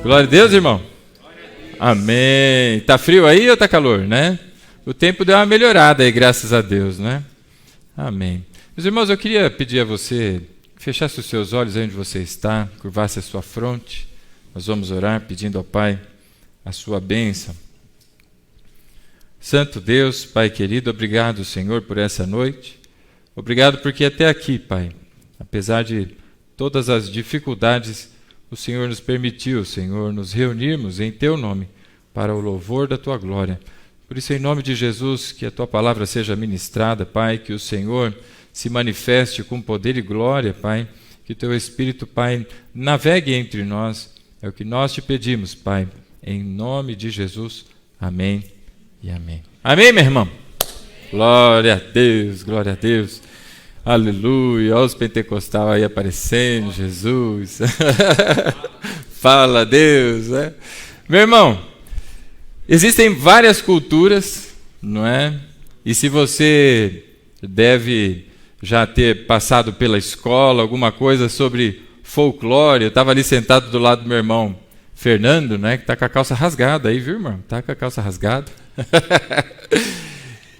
Glória a Deus, irmão. Amém. Tá frio aí ou tá calor, né? O tempo deu uma melhorada aí, graças a Deus, né? Amém. Meus irmãos, eu queria pedir a você que fechasse os seus olhos aí onde você está, curvasse a sua fronte. Nós vamos orar pedindo ao Pai a sua bênção. Santo Deus, Pai querido, obrigado, Senhor, por essa noite. Obrigado porque até aqui, Pai, apesar de todas as dificuldades, o Senhor nos permitiu, Senhor, nos reunirmos em Teu nome para o louvor da Tua glória. Por isso, em nome de Jesus, que a Tua palavra seja ministrada, Pai, que o Senhor se manifeste com poder e glória, Pai, que o Teu Espírito, Pai, navegue entre nós. É o que nós te pedimos, Pai, em nome de Jesus. Amém e amém. Amém, meu irmão? Glória a Deus, glória a Deus. Aleluia, olha os pentecostais aí aparecendo, Jesus. Fala Deus, né? Meu irmão, existem várias culturas, não é? E se você deve já ter passado pela escola, alguma coisa sobre folclore, eu estava ali sentado do lado do meu irmão Fernando, né? Que está com a calça rasgada aí, viu, irmão? Está com a calça rasgada.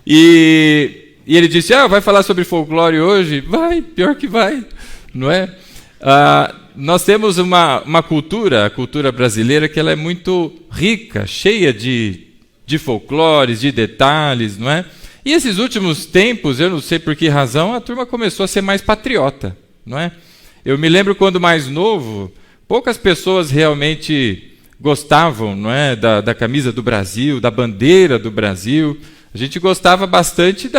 E ele disse, vai falar sobre folclore hoje? Vai, pior que vai, não é? Nós temos uma cultura, a cultura brasileira, que ela é muito rica, cheia de folclores, de detalhes, não é? E esses últimos tempos, eu não sei por que razão, a turma começou a ser mais patriota, não é? Eu me lembro quando mais novo, poucas pessoas realmente gostavam, não é, da camisa do Brasil, da bandeira do Brasil. A gente gostava bastante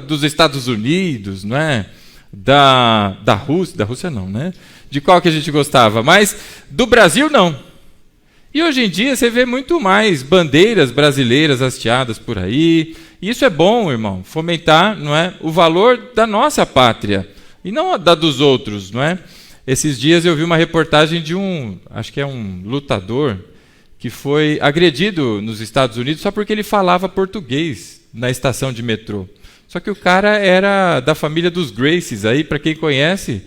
dos Estados Unidos, não é? Da Rússia não, né? De qual que a gente gostava? Mas do Brasil não. E hoje em dia você vê muito mais bandeiras brasileiras hasteadas por aí. E isso é bom, irmão, fomentar, não é, o valor da nossa pátria e não da dos outros, não é? Esses dias eu vi uma reportagem de acho que é um lutador que foi agredido nos Estados Unidos só porque ele falava português na estação de metrô. Só que o cara era da família dos Gracies, aí, para quem conhece,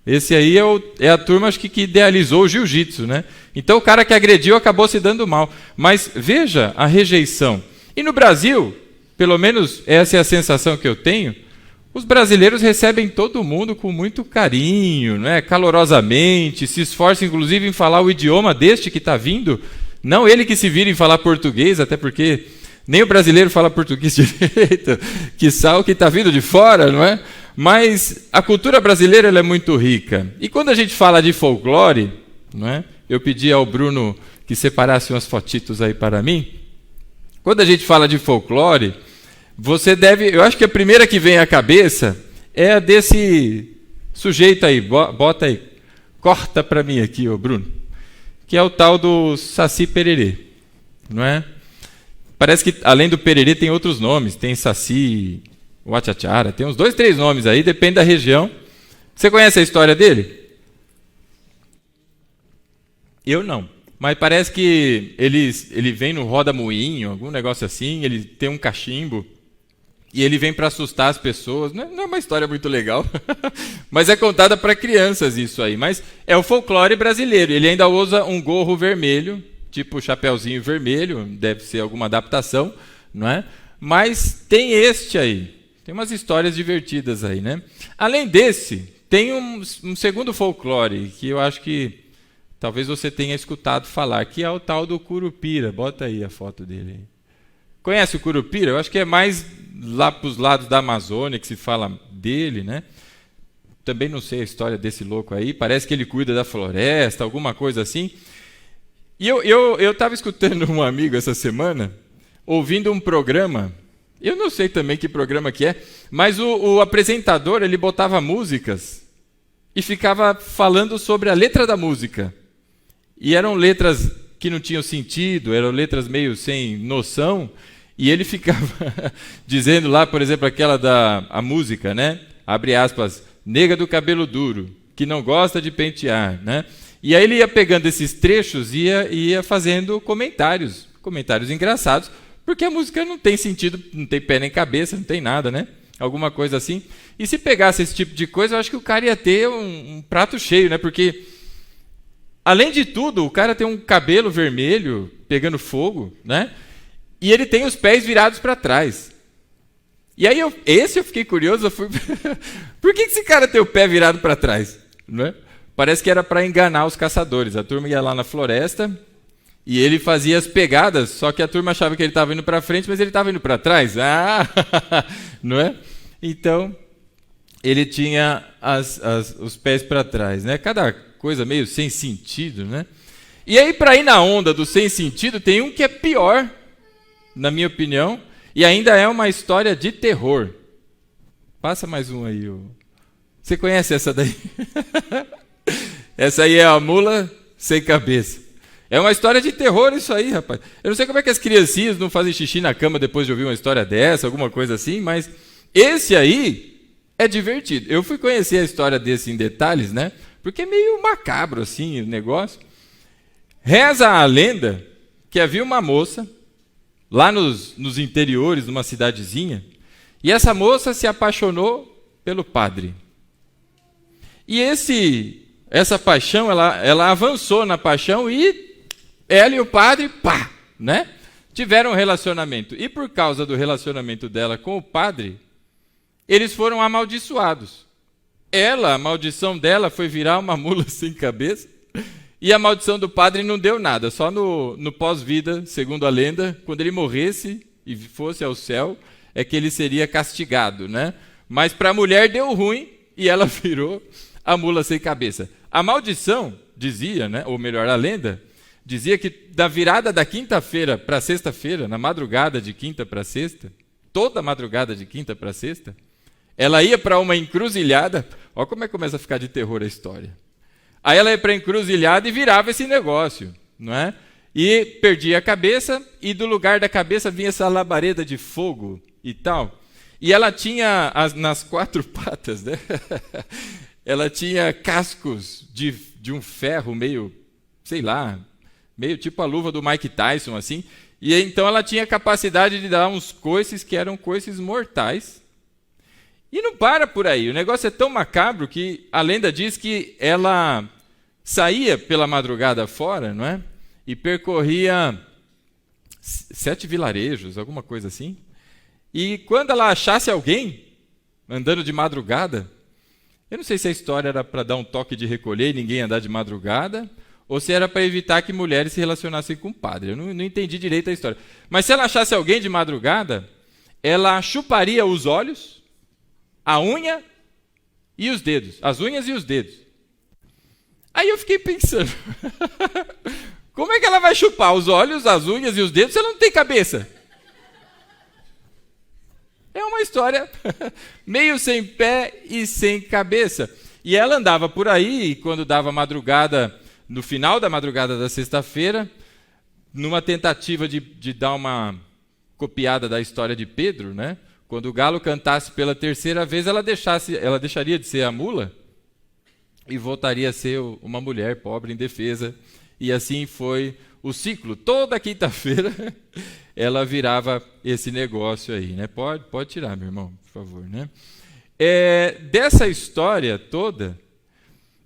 esse aí é a turma acho que idealizou o jiu-jitsu, né? Então o cara que agrediu acabou se dando mal. Mas veja a rejeição. E no Brasil, pelo menos essa é a sensação que eu tenho, os brasileiros recebem todo mundo com muito carinho, né? Calorosamente, se esforçam inclusive em falar o idioma deste que está vindo, não ele que se vira em falar português, até porque nem o brasileiro fala português direito, quiçá o que está vindo de fora, não é? Mas a cultura brasileira ela é muito rica. E quando a gente fala de folclore, não é? Eu pedi ao Bruno que separasse umas fotitos aí para mim. Quando a gente fala de folclore, você deve... Eu acho que a primeira que vem à cabeça é a desse sujeito aí. Bota aí. Corta para mim aqui, ô Bruno. Que é o tal do Saci Pererê, não é? Parece que, além do Pererê, tem outros nomes. Tem Saci, Uachachara, tem uns 2, 3 nomes aí, depende da região. Você conhece a história dele? Eu não. Mas parece que ele vem no roda-moinho, algum negócio assim, ele tem um cachimbo, e ele vem para assustar as pessoas. Não é uma história muito legal, mas é contada para crianças isso aí. Mas é o folclore brasileiro. Ele ainda usa um gorro vermelho, tipo chapeuzinho vermelho, deve ser alguma adaptação, não é? Mas tem este aí, tem umas histórias divertidas aí, né? Além desse, tem um segundo folclore, que eu acho que talvez você tenha escutado falar, que é o tal do Curupira. Bota aí a foto dele. Conhece o Curupira? Eu acho que é mais lá para os lados da Amazônia que se fala dele, né? Também não sei a história desse louco aí, parece que ele cuida da floresta, alguma coisa assim. E eu estava escutando um amigo essa semana, ouvindo um programa, eu não sei também que programa que é, mas o apresentador, ele botava músicas e ficava falando sobre a letra da música. E eram letras que não tinham sentido, eram letras meio sem noção, e ele ficava dizendo lá, por exemplo, aquela a música, né? Abre aspas, nega do cabelo duro, que não gosta de pentear, né? E aí ele ia pegando esses trechos e ia fazendo comentários engraçados, porque a música não tem sentido, não tem pé nem cabeça, não tem nada, né? Alguma coisa assim. E se pegasse esse tipo de coisa, eu acho que o cara ia ter um prato cheio, né? Porque além de tudo, o cara tem um cabelo vermelho pegando fogo, né? E ele tem os pés virados para trás. E aí, eu fiquei curioso, por que esse cara tem o pé virado para trás? Não é? Parece que era para enganar os caçadores. A turma ia lá na floresta e ele fazia as pegadas, só que a turma achava que ele estava indo para frente, mas ele estava indo para trás. Não é? Então, ele tinha os pés para trás, né? Cada coisa meio sem sentido, né? E aí, para ir na onda do sem sentido, tem um que é pior, na minha opinião, e ainda é uma história de terror. Passa mais um aí. Você conhece essa daí? Essa aí é a mula sem cabeça. É uma história de terror isso aí, rapaz. Eu não sei como é que as criancinhas não fazem xixi na cama depois de ouvir uma história dessa, alguma coisa assim, mas esse aí é divertido. Eu fui conhecer a história desse em detalhes, né? Porque é meio macabro assim o negócio. Reza a lenda que havia uma moça lá nos interiores, numa cidadezinha, e essa moça se apaixonou pelo padre. E essa paixão, ela avançou na paixão e ela e o padre, né, tiveram um relacionamento. E por causa do relacionamento dela com o padre, eles foram amaldiçoados. A maldição dela foi virar uma mula sem cabeça, e a maldição do padre não deu nada, só no pós-vida, segundo a lenda, quando ele morresse e fosse ao céu, é que ele seria castigado, né? Mas para a mulher deu ruim e ela virou a mula sem cabeça. A maldição dizia, né? Ou melhor, a lenda, dizia que da virada da quinta-feira para sexta-feira, na madrugada de quinta para sexta, toda madrugada de quinta para sexta, ela ia para uma encruzilhada. Olha como é que começa a ficar de terror a história. Aí ela ia para a encruzilhada e virava esse negócio, não é? E perdia a cabeça, e do lugar da cabeça vinha essa labareda de fogo e tal. E ela tinha, nas quatro patas, né? Ela tinha cascos de um ferro meio, sei lá, meio tipo a luva do Mike Tyson, assim. E então ela tinha capacidade de dar uns coices que eram coices mortais. E não para por aí, o negócio é tão macabro que a lenda diz que ela saía pela madrugada fora, não é? E percorria 7 vilarejos, alguma coisa assim. E quando ela achasse alguém andando de madrugada, eu não sei se a história era para dar um toque de recolher e ninguém andar de madrugada, ou se era para evitar que mulheres se relacionassem com o padre. Eu não entendi direito a história. Mas se ela achasse alguém de madrugada, ela chuparia os olhos, a unha e os dedos, as unhas e os dedos. Aí eu fiquei pensando, como é que ela vai chupar os olhos, as unhas e os dedos se ela não tem cabeça? É uma história meio sem pé e sem cabeça. E ela andava por aí, e quando dava madrugada, no final da madrugada da sexta-feira, numa tentativa de dar uma copiada da história de Pedro, né? Quando o galo cantasse pela terceira vez, ela deixaria de ser a mula e voltaria a ser uma mulher pobre, indefesa. E assim foi o ciclo. Toda quinta-feira ela virava esse negócio aí, né? Pode tirar, meu irmão, por favor, né? Dessa história toda,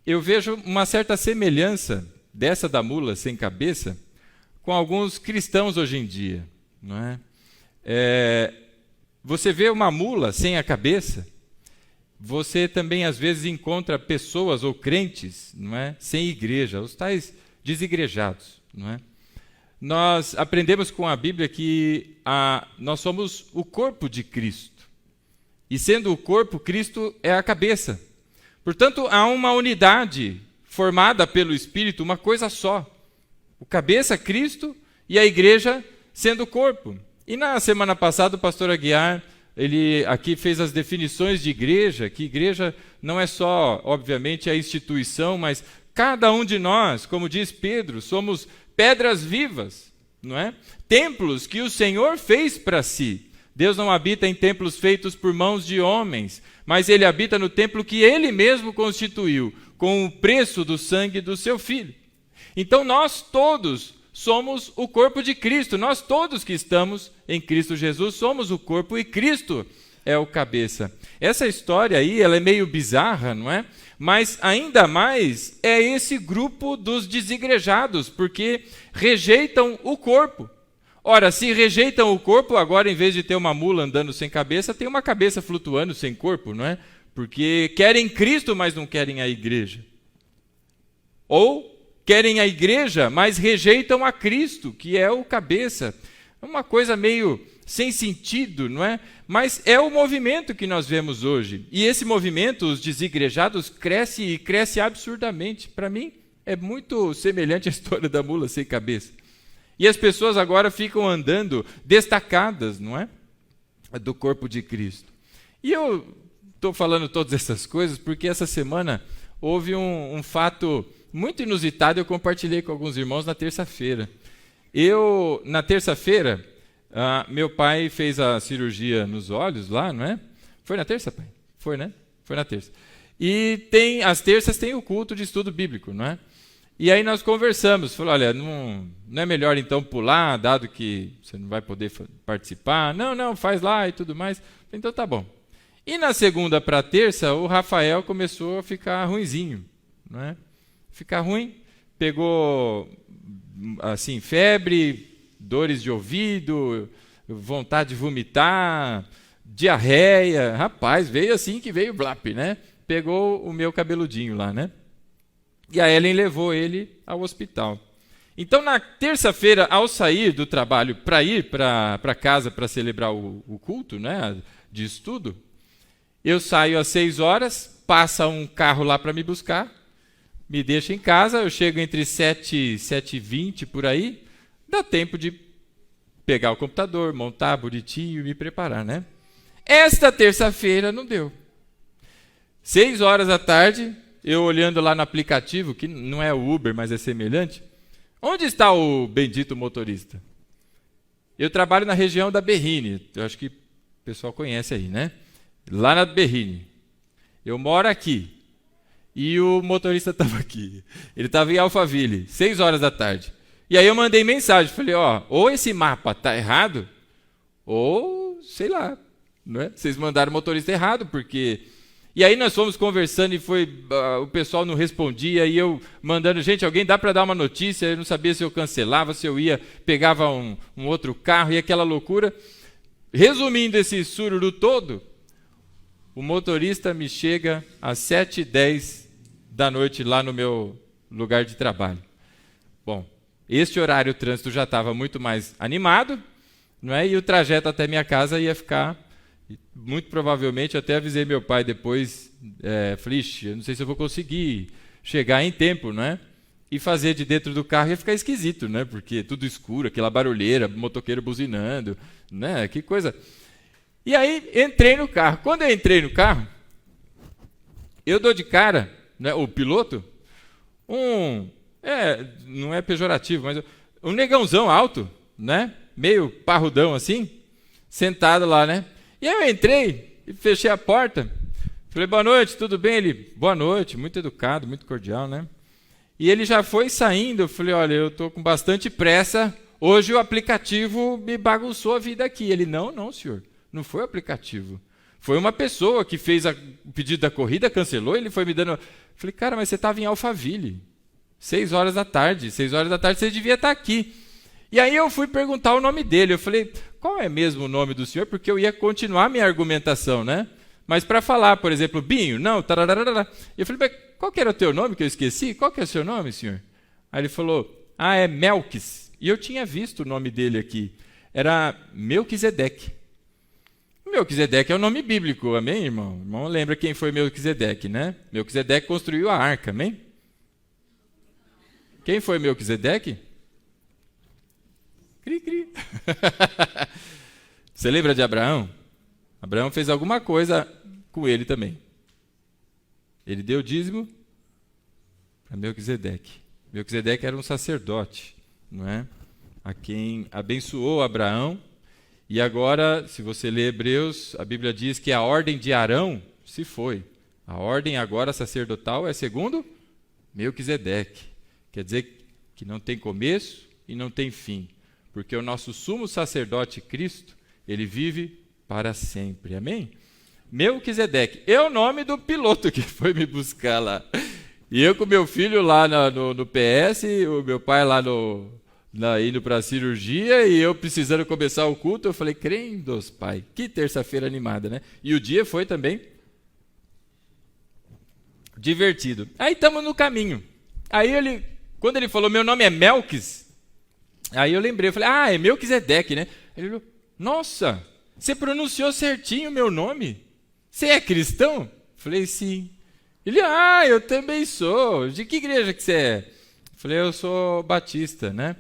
eu vejo uma certa semelhança dessa da mula sem cabeça com alguns cristãos hoje em dia, não é? Você vê uma mula sem a cabeça, você também às vezes encontra pessoas ou crentes, não é, sem igreja, os tais desigrejados, não é? Nós aprendemos com a Bíblia que nós somos o corpo de Cristo. E sendo o corpo, Cristo é a cabeça. Portanto, há uma unidade formada pelo Espírito, uma coisa só. O cabeça, Cristo, e a igreja sendo o corpo. E na semana passada o pastor Aguiar, ele aqui fez as definições de igreja, que igreja não é só, obviamente, a instituição, mas cada um de nós, como diz Pedro, somos pedras vivas, não é? Templos que o Senhor fez para si. Deus não habita em templos feitos por mãos de homens, mas Ele habita no templo que Ele mesmo constituiu, com o preço do sangue do seu Filho. Então nós todos somos o corpo de Cristo, nós todos que estamos em Cristo Jesus somos o corpo, e Cristo é o cabeça. Essa história aí, ela é meio bizarra, não é? Mas ainda mais é esse grupo dos desigrejados, porque rejeitam o corpo. Ora, se rejeitam o corpo, agora em vez de ter uma mula andando sem cabeça, tem uma cabeça flutuando sem corpo, não é? Porque querem Cristo, mas não querem a igreja. Ou querem a igreja, mas rejeitam a Cristo, que é o cabeça. É uma coisa meio sem sentido, não é? Mas é o movimento que nós vemos hoje. E esse movimento, os desigrejados, cresce e cresce absurdamente. Para mim, é muito semelhante à história da mula sem cabeça. E as pessoas agora ficam andando destacadas, não é? Do corpo de Cristo. E eu estou falando todas essas coisas porque essa semana houve um fato muito inusitado, eu compartilhei com alguns irmãos na terça-feira. Na terça-feira, meu pai fez a cirurgia nos olhos lá, não é? Foi na terça, pai? Foi, né? Foi na terça. E às terças tem o culto de estudo bíblico, não é? E aí nós conversamos, falou, olha, não é melhor então pular, dado que você não vai poder participar? Não, faz lá e tudo mais. Então tá bom. E na segunda para a terça, o Rafael começou a ficar ruinzinho, não é? Ficar ruim, pegou assim, febre, dores de ouvido, vontade de vomitar, diarreia. Rapaz, veio assim que veio blap, né? Pegou o meu cabeludinho lá, né? E a Ellen levou ele ao hospital. Então, na terça-feira, ao sair do trabalho para ir para casa para celebrar o culto, né, de estudo, eu saio às 6 horas, passa um carro lá para me buscar, me deixa em casa, eu chego entre 7 e 7h20 por aí, dá tempo de pegar o computador, montar bonitinho e me preparar, né? Esta terça-feira não deu. 6 horas da tarde, eu olhando lá no aplicativo, que não é o Uber, mas é semelhante, onde está o bendito motorista? Eu trabalho na região da Berrine, eu acho que o pessoal conhece aí, né? Lá na Berrine. Eu moro aqui. E o motorista estava aqui. Ele estava em Alphaville, 6 horas da tarde. E aí eu mandei mensagem, falei, ou esse mapa está errado, ou, sei lá, não é? Vocês mandaram o motorista errado, porque... E aí nós fomos conversando e o pessoal não respondia, e eu mandando, gente, alguém dá para dar uma notícia? Eu não sabia se eu cancelava, se eu ia, pegava um outro carro, e aquela loucura. Resumindo esse sururu todo, o motorista me chega às 7h10 da noite lá no meu lugar de trabalho. Bom, este horário o trânsito já estava muito mais animado, não é? E o trajeto até minha casa ia ficar, muito provavelmente, eu até avisei meu pai depois, falei, eu não sei se eu vou conseguir chegar em tempo, não é? E fazer de dentro do carro ia ficar esquisito, né? Porque tudo escuro, aquela barulheira, motoqueiro buzinando, né? Que coisa... E aí, entrei no carro. Quando eu entrei no carro, eu dou de cara, né, o piloto, não é pejorativo, mas um negãozão alto, né, meio parrudão assim, sentado lá, né. E aí eu entrei e fechei a porta. Falei, boa noite, tudo bem? Ele, boa noite, muito educado, muito cordial, né. E ele já foi saindo. Eu falei, olha, eu estou com bastante pressa, hoje o aplicativo me bagunçou a vida aqui. Ele, não, senhor. Não foi o aplicativo. Foi uma pessoa que fez o pedido da corrida, cancelou, ele foi me dando... Falei, cara, mas você estava em Alphaville. 6 horas da tarde. 6 horas da tarde você devia estar aqui. E aí eu fui perguntar o nome dele. Eu falei, qual é mesmo o nome do senhor? Porque eu ia continuar minha argumentação, né? Mas para falar, por exemplo, Binho, não, tarararara. Eu falei, mas qual que era o teu nome que eu esqueci? Qual que é o seu nome, senhor? Aí ele falou, é Melquis. E eu tinha visto o nome dele aqui. Era Melquisedeque. Melquisedeque é o nome bíblico, amém, irmão? O irmão lembra quem foi Melquisedeque, né? Melquisedeque construiu a arca, amém? Quem foi Melquisedeque? Cri. Você lembra de Abraão? Abraão fez alguma coisa com ele também. Ele deu dízimo para Melquisedeque. Melquisedeque era um sacerdote, não é? A quem abençoou Abraão. E agora, se você lê Hebreus, a Bíblia diz que a ordem de Arão se foi. A ordem agora sacerdotal é segundo Melquisedeque. Quer dizer que não tem começo e não tem fim. Porque o nosso sumo sacerdote Cristo, ele vive para sempre. Amém? Melquisedeque. É o nome do piloto que foi me buscar lá. E eu com meu filho lá no PS, o meu pai lá indo para a cirurgia, e eu precisando começar o culto, eu falei, crendos, pai, que terça-feira animada, né? E o dia foi também divertido. Aí estamos no caminho. Aí quando ele falou, meu nome é Melquis, aí eu lembrei, eu falei, é Melquisedeque, né? Ele falou, nossa, você pronunciou certinho o meu nome? Você é cristão? Eu falei, sim. Ele, eu também sou. De que igreja que você é? Eu falei, eu sou batista, né?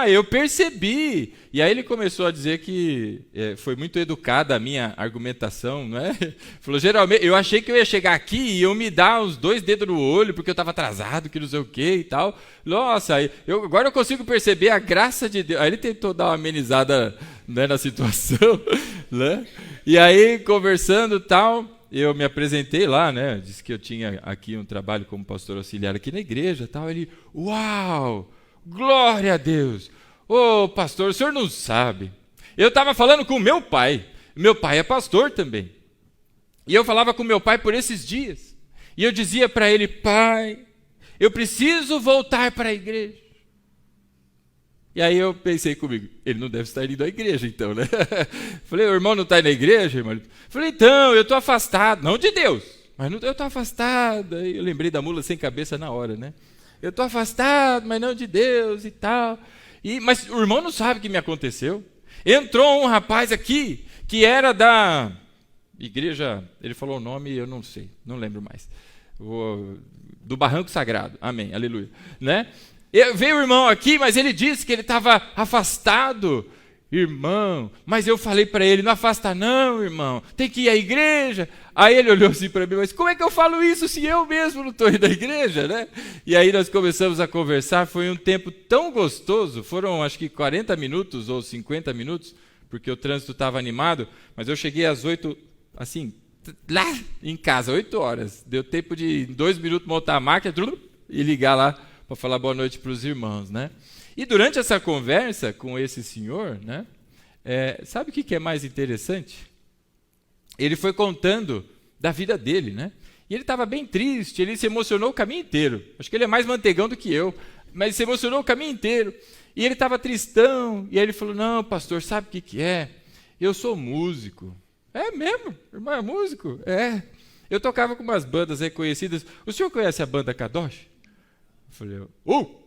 Eu percebi. E aí ele começou a dizer que foi muito educada a minha argumentação, não é? Falou, geralmente, eu achei que eu ia chegar aqui e eu me dar os 2 dedos no olho, porque eu estava atrasado, que não sei o quê e tal. Nossa, agora eu consigo perceber a graça de Deus. Aí ele tentou dar uma amenizada, né, na situação, né? E aí, conversando e tal, eu me apresentei lá, né? Disse que eu tinha aqui um trabalho como pastor auxiliar aqui na igreja e tal. Ele, uau! Glória a Deus! Ô, pastor, o senhor não sabe. Eu estava falando com o meu pai. Meu pai é pastor também. E eu falava com meu pai por esses dias. E eu dizia para ele, pai, eu preciso voltar para a igreja. E aí eu pensei comigo, ele não deve estar indo à igreja então, né? Falei, o irmão não está indo à igreja, irmão? Falei, então, eu estou afastado. Não de Deus, mas eu estou afastado. Aí eu lembrei da mula sem cabeça na hora, né? Eu estou afastado, mas não de Deus e tal. Mas o irmão não sabe o que me aconteceu. Entrou um rapaz aqui, que era da igreja, ele falou o nome, eu não sei, não lembro mais. Do Barranco Sagrado, amém, aleluia. Né? Veio o irmão aqui, mas ele disse que ele estava afastado. Irmão, mas eu falei para ele, não afasta não, irmão, tem que ir à igreja. Aí ele olhou assim para mim, mas como é que eu falo isso se eu mesmo não estou indo à igreja, né? E aí nós começamos a conversar, foi um tempo tão gostoso, foram acho que 40 minutos ou 50 minutos, porque o trânsito estava animado, mas eu cheguei às 8, assim, lá em casa, 8 horas, deu tempo de em 2 minutos montar a máquina e ligar lá para falar boa noite para os irmãos, né? E durante essa conversa com esse senhor, né, sabe o que é mais interessante? Ele foi contando da vida dele, né? E ele estava bem triste, ele se emocionou o caminho inteiro. Acho que ele é mais mantegão do que eu, mas se emocionou o caminho inteiro. E ele estava tristão, e aí ele falou, não, pastor, sabe o que é? Eu sou músico. É mesmo? Irmão é músico? É. Eu tocava com umas bandas reconhecidas. O senhor conhece a banda Kadosh? Eu falei,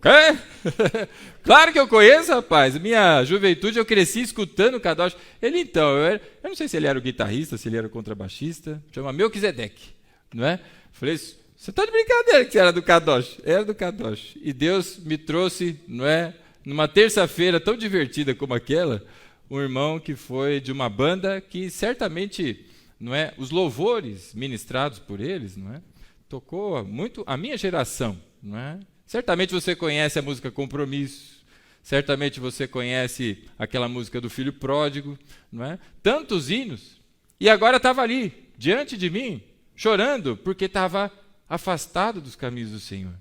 quê? Claro que eu conheço, rapaz. Minha juventude eu cresci escutando o Kadosh. Ele então, eu não sei se ele era o guitarrista, se ele era o contrabaixista, chama Melquisedeque, não é? Eu falei, você está de brincadeira que você era do Kadosh? Era do Kadosh. E Deus me trouxe, não é? Numa terça-feira tão divertida como aquela, um irmão que foi de uma banda que certamente, não é? Os louvores ministrados por eles, não é? Tocou muito a minha geração, não é? Certamente você conhece a música Compromisso, certamente você conhece aquela música do Filho Pródigo, não é? Tantos hinos. E agora estava ali, diante de mim, chorando, porque estava afastado dos caminhos do Senhor.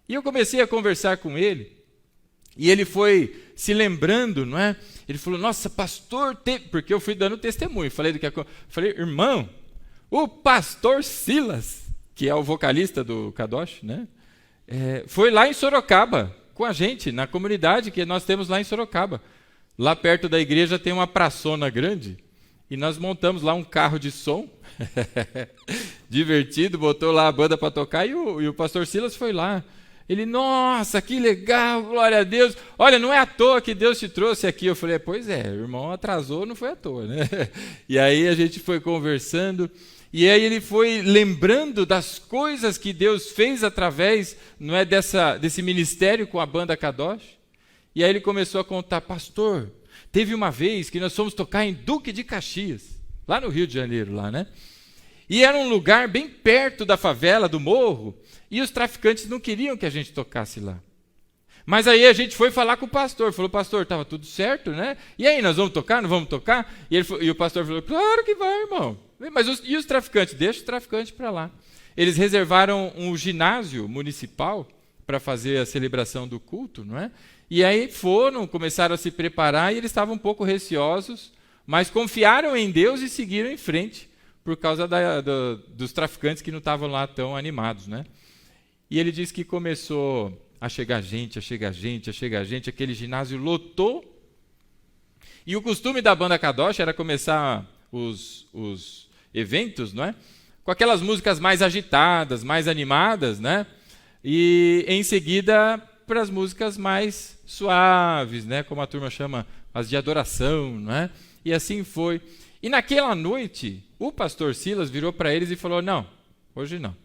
E eu comecei a conversar com ele, e ele foi se lembrando, não é? Ele falou, nossa, pastor, porque eu fui dando testemunho, falei, irmão, o pastor Silas, que é o vocalista do Kadosh, né? Foi lá em Sorocaba, com a gente, na comunidade que nós temos lá em Sorocaba. Lá perto da igreja tem uma praçona grande, e nós montamos lá um carro de som, divertido, botou lá a banda para tocar, e o pastor Silas foi lá. Ele, nossa, que legal, glória a Deus. Olha, não é à toa que Deus te trouxe aqui. Eu falei, pois é, o irmão atrasou, não foi à toa, né? E aí a gente foi conversando, e aí ele foi lembrando das coisas que Deus fez através, não é, desse ministério com a banda Kadosh. E aí ele começou a contar, pastor, teve uma vez que nós fomos tocar em Duque de Caxias, lá no Rio de Janeiro, lá, né? E era um lugar bem perto da favela, do morro, e os traficantes não queriam que a gente tocasse lá. Mas aí a gente foi falar com o pastor, falou, pastor, estava tudo certo, né? E aí, nós vamos tocar, não vamos tocar? E o pastor falou, claro que vai, irmão. Mas e os traficantes? Deixa os traficantes para lá. Eles reservaram um ginásio municipal para fazer a celebração do culto, não é? E aí começaram a se preparar, e eles estavam um pouco receosos, mas confiaram em Deus e seguiram em frente, por causa dos traficantes que não estavam lá tão animados, né? E ele diz que começou a chegar gente, aquele ginásio lotou. E o costume da banda Kadosh era começar os eventos, não é? Com aquelas músicas mais agitadas, mais animadas, né? E em seguida para as músicas mais suaves, né? Como a turma chama, as de adoração, né? E assim foi. E naquela noite, o pastor Silas virou para eles e falou: não, hoje não.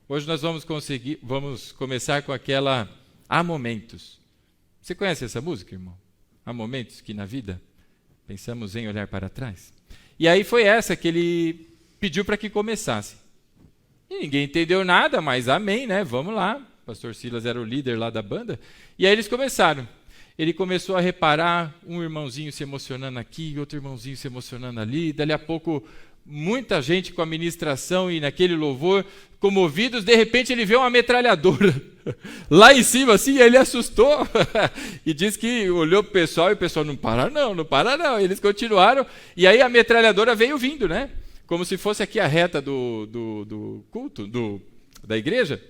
Hoje nós vamos começar com aquela Há Momentos. Você conhece essa música, irmão? Há momentos que na vida pensamos em olhar para trás. E aí foi essa que ele pediu para que começasse. E ninguém entendeu nada, mas amém, né? Vamos lá. O pastor Silas era o líder lá da banda. E aí eles começaram. Ele começou a reparar um irmãozinho se emocionando aqui, outro irmãozinho se emocionando ali. Dali a pouco, muita gente com a ministração e naquele louvor, comovidos. De repente, ele vê uma metralhadora lá em cima, assim, e ele assustou. E disse que olhou para o pessoal e o pessoal, não para não. Eles continuaram. E aí a metralhadora veio vindo, né? Como se fosse aqui a reta do culto, da igreja.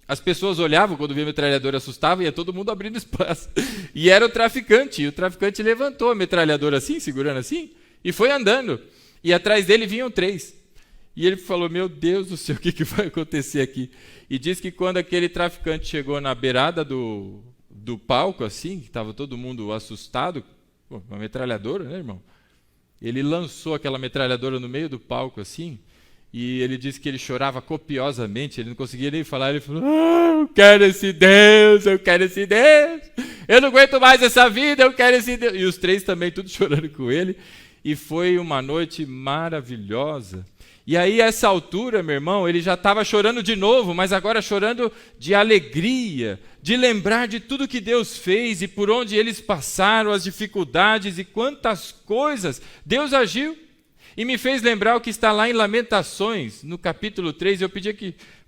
As pessoas olhavam, quando via a metralhadora assustava, ia todo mundo abrindo espaço. E era o traficante. E o traficante levantou a metralhadora assim, segurando assim, e foi andando. E atrás dele vinham 3. E ele falou: meu Deus do céu, o que vai acontecer aqui? E diz que quando aquele traficante chegou na beirada do palco, assim, que estava todo mundo assustado, uma metralhadora, né, irmão? Ele lançou aquela metralhadora no meio do palco, assim, e ele disse que ele chorava copiosamente, ele não conseguia nem falar, ele falou: eu quero esse Deus, eu não aguento mais essa vida, eu quero esse Deus. E os 3 também, tudo chorando com ele, e foi uma noite maravilhosa. E aí, a essa altura, meu irmão, ele já estava chorando de novo, mas agora chorando de alegria, de lembrar de tudo que Deus fez e por onde eles passaram, as dificuldades e quantas coisas Deus agiu. E me fez lembrar o que está lá em Lamentações, no capítulo 3.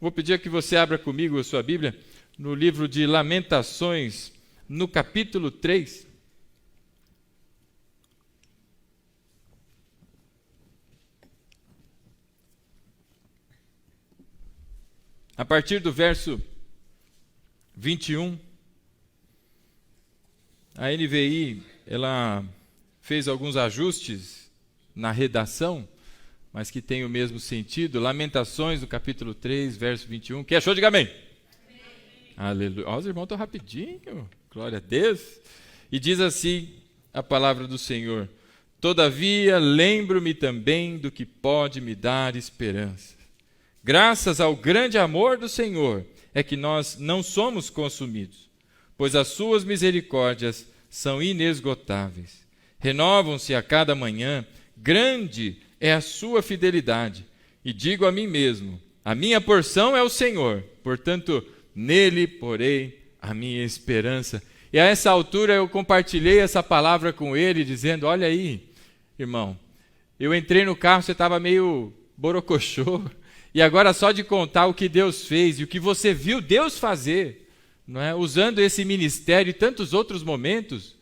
Vou pedir que você abra comigo a sua Bíblia, no livro de Lamentações, no capítulo 3. A partir do verso 21, a NVI, ela fez alguns ajustes na redação, mas que tem o mesmo sentido. Lamentações, no capítulo 3, verso 21. Quem achou, diga amém. Amém. Aleluia. Ó, os irmãos estão rapidinho. Glória a Deus. E diz assim a palavra do Senhor: todavia, lembro-me também do que pode me dar esperança. Graças ao grande amor do Senhor é que nós não somos consumidos, pois as suas misericórdias são inesgotáveis. Renovam-se a cada manhã, grande é a sua fidelidade. E digo a mim mesmo: a minha porção é o Senhor, portanto, nele porei a minha esperança. E a essa altura eu compartilhei essa palavra com ele, dizendo: olha aí, irmão, eu entrei no carro, você estava meio borocochô, e agora só de contar o que Deus fez e o que você viu Deus fazer, não é? Usando esse ministério e tantos outros momentos,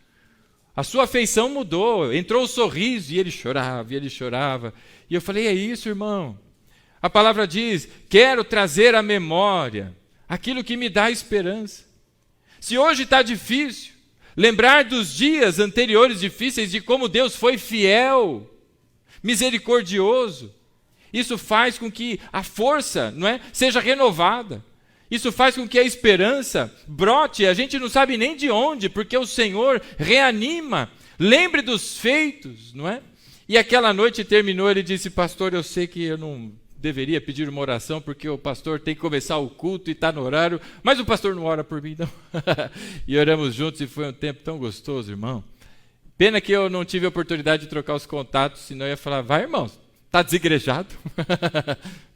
a sua afeição mudou, entrou o sorriso e ele chorava. E eu falei: é isso, irmão. A palavra diz: quero trazer à memória aquilo que me dá esperança. Se hoje está difícil, lembrar dos dias anteriores difíceis, de como Deus foi fiel, misericordioso, isso faz com que a força, não é, seja renovada. Isso faz com que a esperança brote, a gente não sabe nem de onde, porque o Senhor reanima. Lembre dos feitos, não é? E aquela noite terminou, ele disse: pastor, eu sei que eu não deveria pedir uma oração, porque o pastor tem que começar o culto e está no horário, mas o pastor não ora por mim, não. E oramos juntos e foi um tempo tão gostoso, irmão. Pena que eu não tive a oportunidade de trocar os contatos, senão eu ia falar: vai, irmãos, está desigrejado?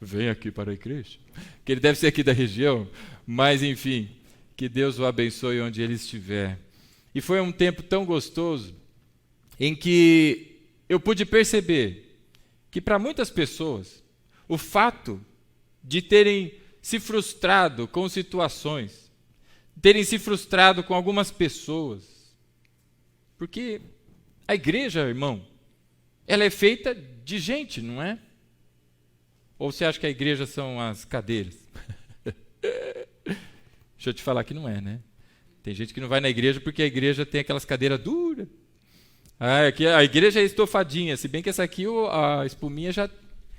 Vem aqui para a igreja. Que ele deve ser aqui da região, mas enfim, que Deus o abençoe onde ele estiver. E foi um tempo tão gostoso, em que eu pude perceber que para muitas pessoas, o fato de terem se frustrado com situações, terem se frustrado com algumas pessoas, porque a igreja, irmão, ela é feita de gente, não é? Ou você acha que a igreja são as cadeiras? Deixa eu te falar que não é, né? Tem gente que não vai na igreja porque a igreja tem aquelas cadeiras duras. Aqui a igreja é estofadinha, se bem que essa aqui a espuminha já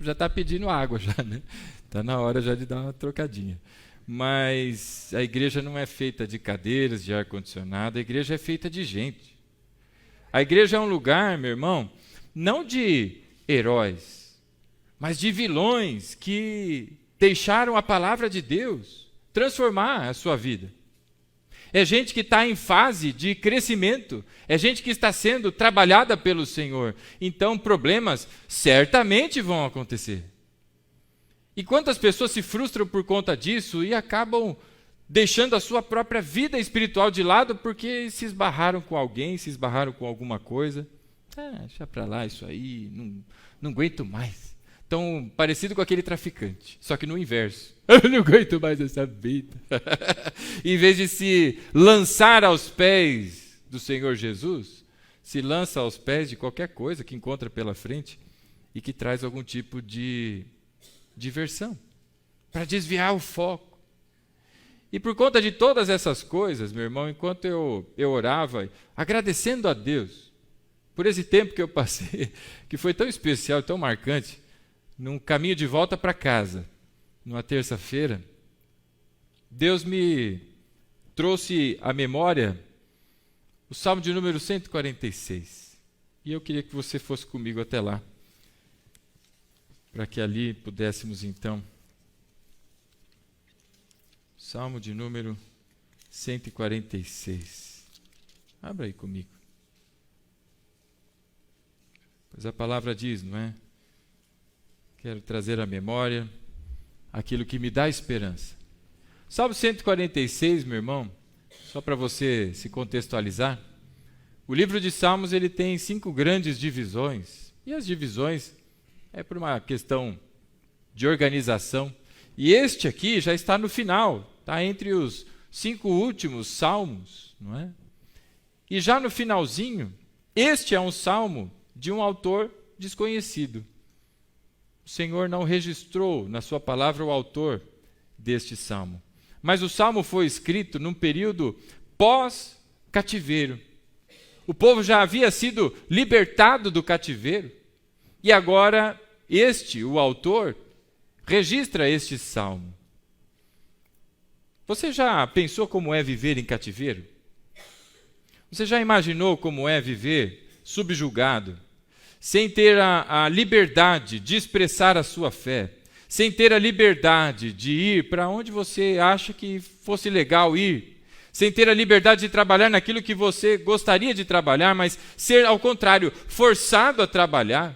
está pedindo água, já, né? Está na hora já de dar uma trocadinha. Mas a igreja não é feita de cadeiras, de ar-condicionado, a igreja é feita de gente. A igreja é um lugar, meu irmão, não de heróis, mas de vilões que deixaram a palavra de Deus transformar a sua vida. É gente que está em fase de crescimento, é gente que está sendo trabalhada pelo Senhor. Então, problemas certamente vão acontecer. E quantas pessoas se frustram por conta disso e acabam deixando a sua própria vida espiritual de lado porque se esbarraram com alguém, se esbarraram com alguma coisa. Deixa para lá isso aí, não aguento mais. Tão parecido com aquele traficante, só que no inverso. Eu não aguento mais essa vida. Em vez de se lançar aos pés do Senhor Jesus, se lança aos pés de qualquer coisa que encontra pela frente e que traz algum tipo de diversão, para desviar o foco. E por conta de todas essas coisas, meu irmão, enquanto eu orava, agradecendo a Deus por esse tempo que eu passei, que foi tão especial, tão marcante, num caminho de volta para casa, numa terça-feira, Deus me trouxe à memória o Salmo de número 146. E eu queria que você fosse comigo até lá, para que ali pudéssemos então. Salmo de número 146. Abra aí comigo. Pois a palavra diz, não é? Quero trazer à memória aquilo que me dá esperança. Salmo 146, meu irmão, só para você se contextualizar, o livro de Salmos ele tem 5 grandes divisões, e as divisões é por uma questão de organização, e este aqui já está no final, está entre os 5 últimos salmos, não é? E já no finalzinho, este é um salmo de um autor desconhecido. O Senhor não registrou na sua palavra o autor deste salmo. Mas o salmo foi escrito num período pós-cativeiro. O povo já havia sido libertado do cativeiro. E agora o autor, registra este salmo. Você já pensou como é viver em cativeiro? Você já imaginou como é viver subjugado? Sem ter a liberdade de expressar a sua fé, sem ter a liberdade de ir para onde você acha que fosse legal ir, sem ter a liberdade de trabalhar naquilo que você gostaria de trabalhar, mas ser, ao contrário, forçado a trabalhar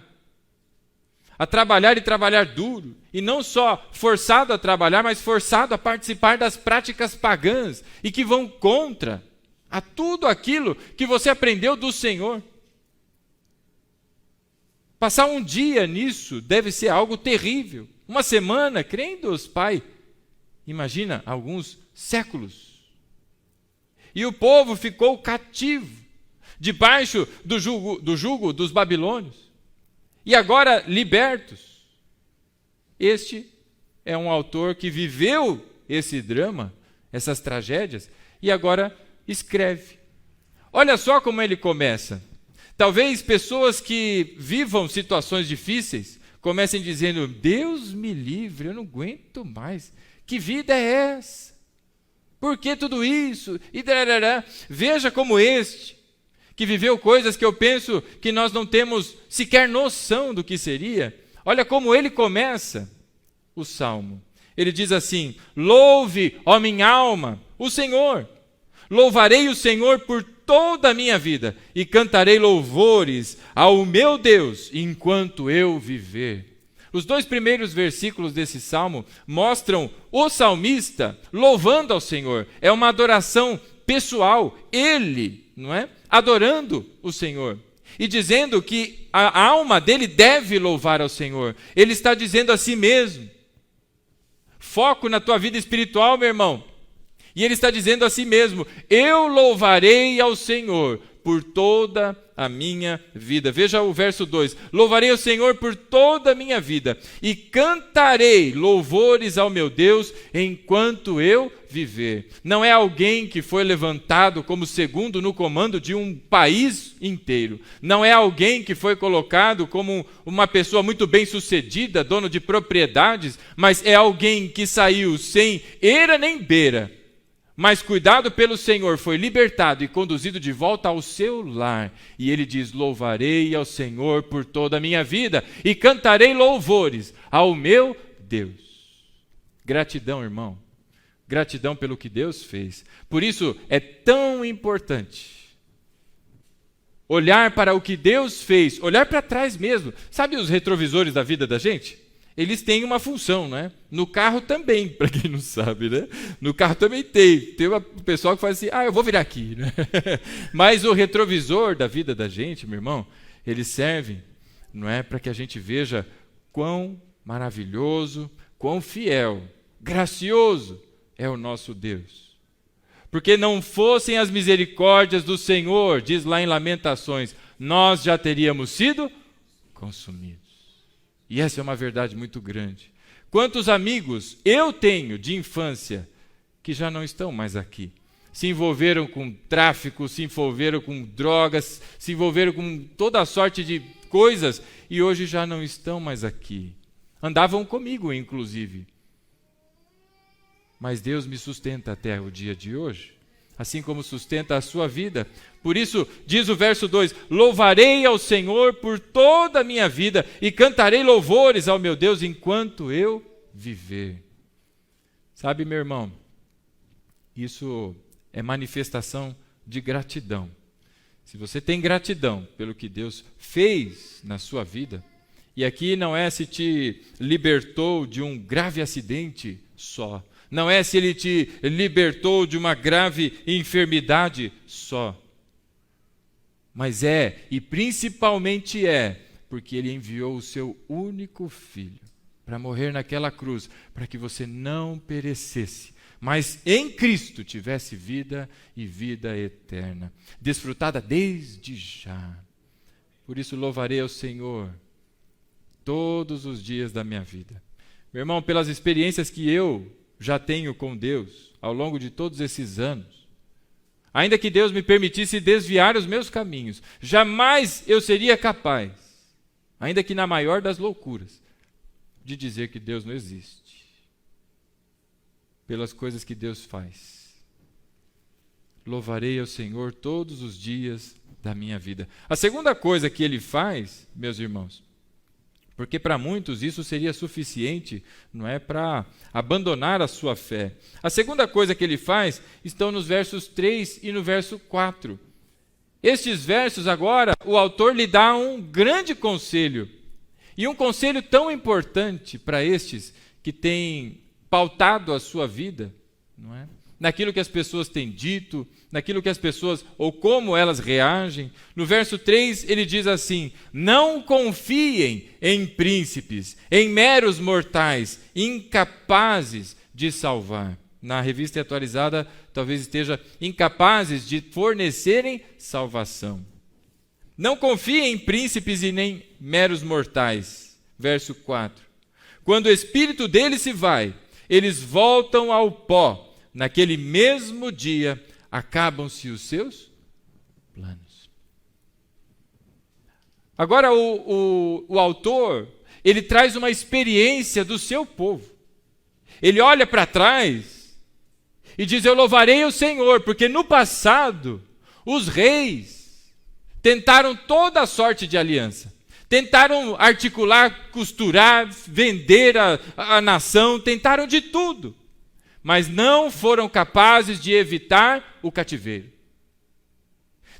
e trabalhar duro, e não só forçado a trabalhar, mas forçado a participar das práticas pagãs e que vão contra a tudo aquilo que você aprendeu do Senhor. Passar um dia nisso deve ser algo terrível. Uma semana, creem Deus Pai. Imagina, alguns séculos. E o povo ficou cativo, debaixo do jugo dos babilônios. E agora libertos. Este é um autor que viveu esse drama, essas tragédias, e agora escreve. Olha só como ele começa. Talvez pessoas que vivam situações difíceis comecem dizendo: Deus me livre, eu não aguento mais. Que vida é essa? Por que tudo isso? E darará. Veja como este, que viveu coisas que eu penso que nós não temos sequer noção do que seria. Olha como ele começa o salmo. Ele diz assim: louve, ó minha alma, o Senhor. Louvarei o Senhor por toda a minha vida e cantarei louvores ao meu Deus enquanto eu viver. Os 2 primeiros versículos desse salmo mostram o salmista louvando ao Senhor. É uma adoração pessoal, ele, não é? Adorando o Senhor e dizendo que a alma dele deve louvar ao Senhor. Ele está dizendo a si mesmo. Foco na tua vida espiritual, meu irmão. E ele está dizendo a si mesmo: eu louvarei ao Senhor por toda a minha vida. Veja o verso 2. Louvarei o Senhor por toda a minha vida e cantarei louvores ao meu Deus enquanto eu viver. Não é alguém que foi levantado como segundo no comando de um país inteiro. Não é alguém que foi colocado como uma pessoa muito bem sucedida, dono de propriedades, mas é alguém que saiu sem eira nem beira, mas cuidado pelo Senhor, foi libertado e conduzido de volta ao seu lar. E ele diz: louvarei ao Senhor por toda a minha vida e cantarei louvores ao meu Deus. Gratidão, irmão. Gratidão pelo que Deus fez. Por isso é tão importante olhar para o que Deus fez, olhar para trás mesmo. Sabe os retrovisores da vida da gente? Eles têm uma função, né? No carro também, para quem não sabe, né? No carro também tem. Tem um pessoal que faz assim, eu vou virar aqui, né? Mas o retrovisor da vida da gente, meu irmão, ele serve, não é, para que a gente veja quão maravilhoso, quão fiel, gracioso é o nosso Deus. Porque não fossem as misericórdias do Senhor, diz lá em Lamentações, nós já teríamos sido consumidos. E essa é uma verdade muito grande. Quantos amigos eu tenho de infância que já não estão mais aqui? Se envolveram com tráfico, se envolveram com drogas, se envolveram com toda a sorte de coisas e hoje já não estão mais aqui. Andavam comigo, inclusive. Mas Deus me sustenta até o dia de hoje, assim como sustenta a sua vida. Por isso, diz o verso 2, louvarei ao Senhor por toda a minha vida e cantarei louvores ao meu Deus enquanto eu viver. Sabe, meu irmão, isso é manifestação de gratidão. Se você tem gratidão pelo que Deus fez na sua vida, e aqui não é se te libertou de um grave acidente só, não é se ele te libertou de uma grave enfermidade só, mas e principalmente porque ele enviou o seu único filho para morrer naquela cruz, para que você não perecesse, mas em Cristo tivesse vida e vida eterna, desfrutada desde já. Por isso louvarei ao Senhor todos os dias da minha vida. Meu irmão, pelas experiências que eu já tenho com Deus ao longo de todos esses anos, ainda que Deus me permitisse desviar os meus caminhos, jamais eu seria capaz, ainda que na maior das loucuras, de dizer que Deus não existe. Pelas coisas que Deus faz. Louvarei ao Senhor todos os dias da minha vida. A segunda coisa que ele faz, meus irmãos, porque para muitos isso seria suficiente, não é, para abandonar a sua fé. A segunda coisa que ele faz estão nos versos 3 e no verso 4. Estes versos agora, o autor lhe dá um grande conselho. E um conselho tão importante para estes que têm pautado a sua vida, não é? Naquilo que as pessoas têm dito, naquilo que as pessoas, ou como elas reagem. No verso 3 ele diz assim, não confiem em príncipes, em meros mortais, incapazes de salvar. Na revista atualizada talvez esteja incapazes de fornecerem salvação. Não confiem em príncipes e nem meros mortais. Verso 4. Quando o espírito deles se vai, eles voltam ao pó. Naquele mesmo dia, acabam-se os seus planos. Agora, o autor, ele traz uma experiência do seu povo. Ele olha para trás e diz, eu louvarei o Senhor, porque no passado, os reis tentaram toda a sorte de aliança. Tentaram articular, costurar, vender a nação, tentaram de tudo. Mas não foram capazes de evitar o cativeiro.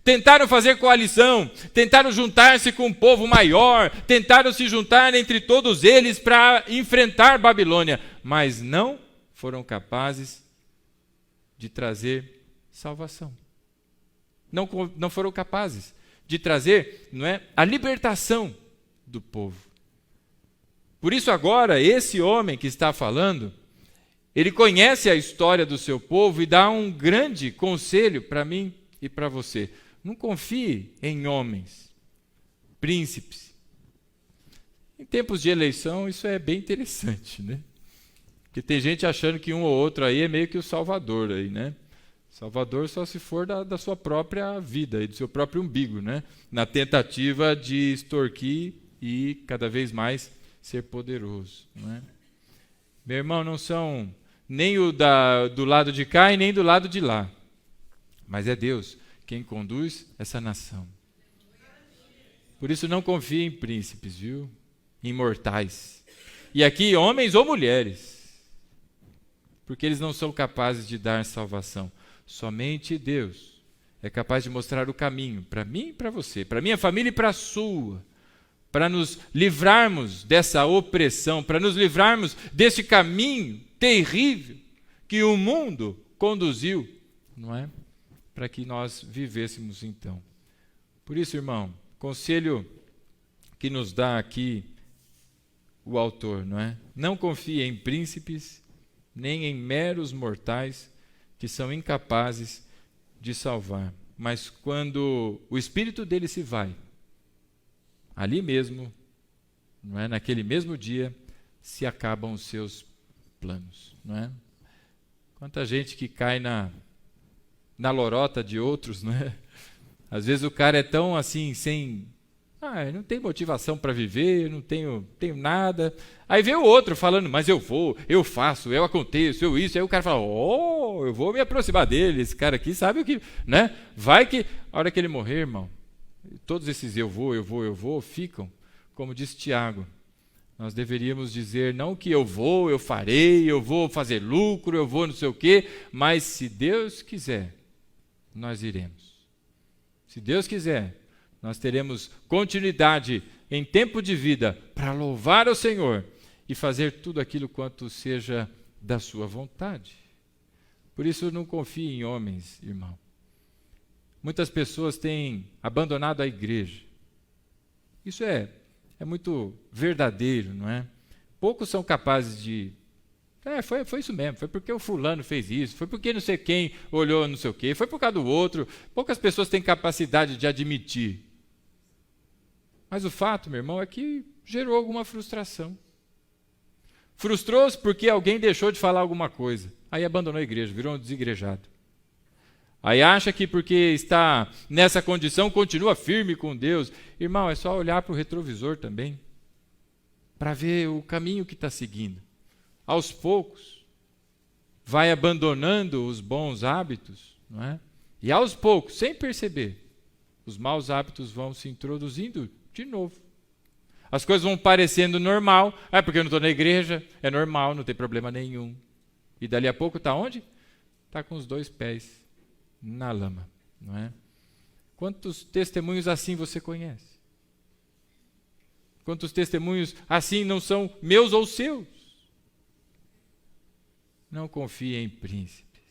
Tentaram fazer coalição, tentaram juntar-se com um povo maior, tentaram se juntar entre todos eles para enfrentar Babilônia, mas não foram capazes de trazer salvação. Não foram capazes de trazer, não é, a libertação do povo. Por isso agora, esse homem que está falando, ele conhece a história do seu povo e dá um grande conselho para mim e para você. Não confie em homens, príncipes. Em tempos de eleição, isso é bem interessante, né? Porque tem gente achando que um ou outro aí é meio que o salvador aí, né? Salvador só se for da sua própria vida e do seu próprio umbigo, né? Na tentativa de extorquir e cada vez mais ser poderoso, não é? Meu irmão, não são nem do lado de cá e nem do lado de lá, mas é Deus quem conduz essa nação. Por isso não confie em príncipes, viu? Em mortais. E aqui homens ou mulheres, porque eles não são capazes de dar salvação. Somente Deus é capaz de mostrar o caminho para mim e para você, para minha família e para a sua, para nos livrarmos dessa opressão, para nos livrarmos desse caminho terrível que o mundo conduziu, não é? Para que nós vivêssemos então. Por isso, irmão, conselho que nos dá aqui o autor, não é? Não confie em príncipes, nem em meros mortais que são incapazes de salvar. Mas quando o espírito dele se vai, ali mesmo, não é? Naquele mesmo dia, se acabam os seus planos, não é? Quanta gente que cai na lorota de outros, não é? Às vezes o cara é tão assim, eu não tenho motivação para viver, eu não tenho nada. Aí vem o outro falando, mas eu vou, eu faço, eu aconteço, eu isso. Aí o cara fala, eu vou me aproximar dele, esse cara aqui sabe o que, né? Vai que, a hora que ele morrer, irmão, todos esses eu vou, ficam, como diz Tiago. Nós deveríamos dizer, não que eu farei, eu vou fazer lucro, eu vou não sei o quê, mas se Deus quiser, nós iremos. Se Deus quiser, nós teremos continuidade em tempo de vida para louvar ao Senhor e fazer tudo aquilo quanto seja da sua vontade. Por isso, não confie em homens, irmão. Muitas pessoas têm abandonado a igreja. Isso é muito verdadeiro, não é? Poucos são capazes de... foi isso mesmo, foi porque o fulano fez isso, foi porque não sei quem olhou não sei o quê, foi por causa do outro. Poucas pessoas têm capacidade de admitir. Mas o fato, meu irmão, é que gerou alguma frustração. Frustrou-se porque alguém deixou de falar alguma coisa. Aí abandonou a igreja, virou um desigrejado. Aí acha que porque está nessa condição, continua firme com Deus. Irmão, é só olhar para o retrovisor também, para ver o caminho que está seguindo. Aos poucos, vai abandonando os bons hábitos, não é? E aos poucos, sem perceber, os maus hábitos vão se introduzindo de novo. As coisas vão parecendo normal. Porque eu não estou na igreja, é normal, não tem problema nenhum. E dali a pouco está onde? Está com os 2 pés na lama, não é? Quantos testemunhos assim você conhece? Quantos testemunhos assim não são meus ou seus? Não confie em príncipes.